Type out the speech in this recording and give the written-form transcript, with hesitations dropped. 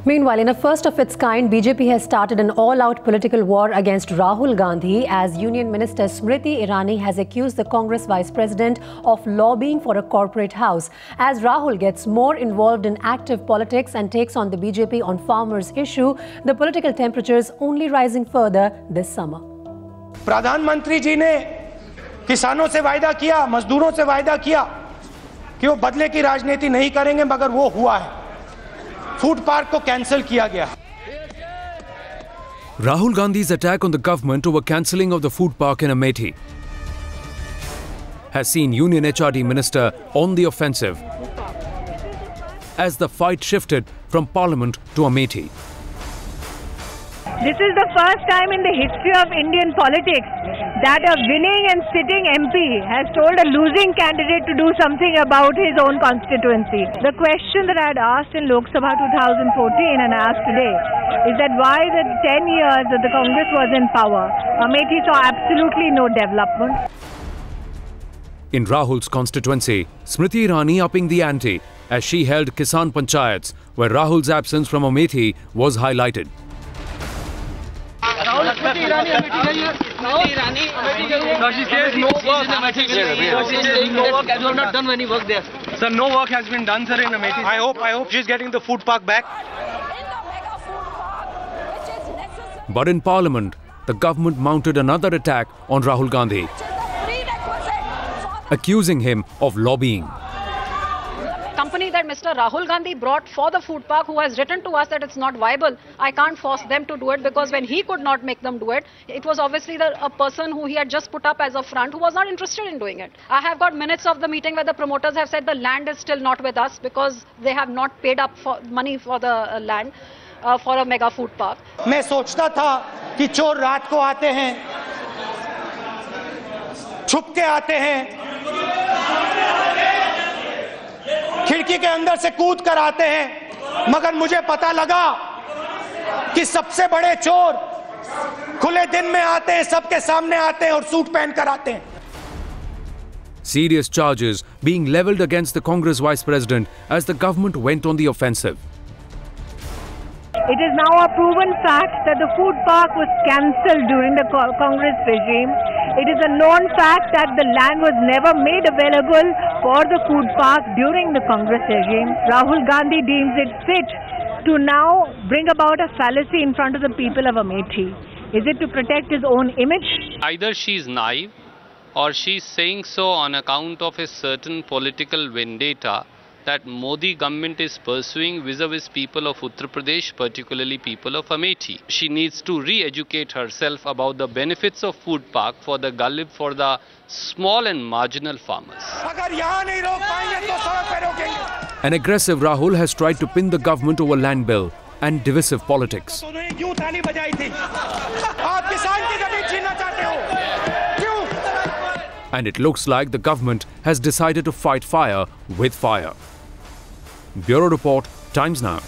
Meanwhile, in a first of its kind, BJP has started an all-out political war against Rahul Gandhi as Union Minister Smriti Irani has accused the Congress Vice President of lobbying for a corporate house. As Rahul gets more involved in active politics and takes on the BJP on farmers' issue, the political temperatures only rising further this summer. प्रधानमंत्री जी ने किसानों से वायदा किया, मजदूरों से वायदा किया कि वो बदले की राजनीति नहीं करेंगे, मगर वो हुआ है। फूड पार्क को कैंसिल किया गया। Rahul Gandhi's attack on the government over cancelling of the food park in Amethi has seen Union HRD Minister on the offensive as the fight shifted from Parliament to Amethi. This is the first time in the history of Indian politics that a winning and sitting MP has told a losing candidate to do something about his own constituency. The question that I had asked in Lok Sabha 2014 and asked today is that why the 10 years that the Congress was in power, Amethi saw absolutely no development. In Rahul's constituency, Smriti Irani upping the ante as she held Kisan Panchayats, where Rahul's absence from Amethi was highlighted. Smriti Irani, she says no work. You have not done any work there. Sir, no work has been done, sir, in Amethi. I hope she's getting the food park back. But in Parliament, the government mounted another attack on Rahul Gandhi, accusing him of lobbying. Company that Mr. Rahul Gandhi brought for the food park, who has written to us that it's not viable, I can't force them to do it, because when he could not make them do it, it was obviously a person who he had just put up as a front who was not interested in doing it. I have got minutes of the meeting where the promoters have said the land is still not with us because they have not paid up for money for the land for a mega food park. मैं सोचता था कि चोर रात को आते हैं, छुप के आते हैं, खिड़की के अंदर से कूद कर आते हैं, मगर मुझे पता लगा कि सबसे बड़े चोर खुले दिन में आते हैं, सबके सामने आते हैं और सूट पहन कर आते हैं. Serious charges being levelled against the Congress Vice President as the government went on the offensive. It is now a proven fact that the food park was cancelled during the Congress regime. It is a known fact that the land was never made available for the food park during the Congress regime. Rahul Gandhi deems it fit to now bring about a fallacy in front of the people of Amethi. Is it to protect his own image? Either she is naive or she is saying so on account of a certain political vendetta that Modi government is pursuing vis-a-vis people of Uttar Pradesh, particularly people of Amethi. She needs to re-educate herself about the benefits of food park for the gullible, for the small and marginal farmers. An aggressive Rahul has tried to pin the government over land bill and divisive politics. And it looks like the government has decided to fight fire with fire. Bureau Report, Times Now.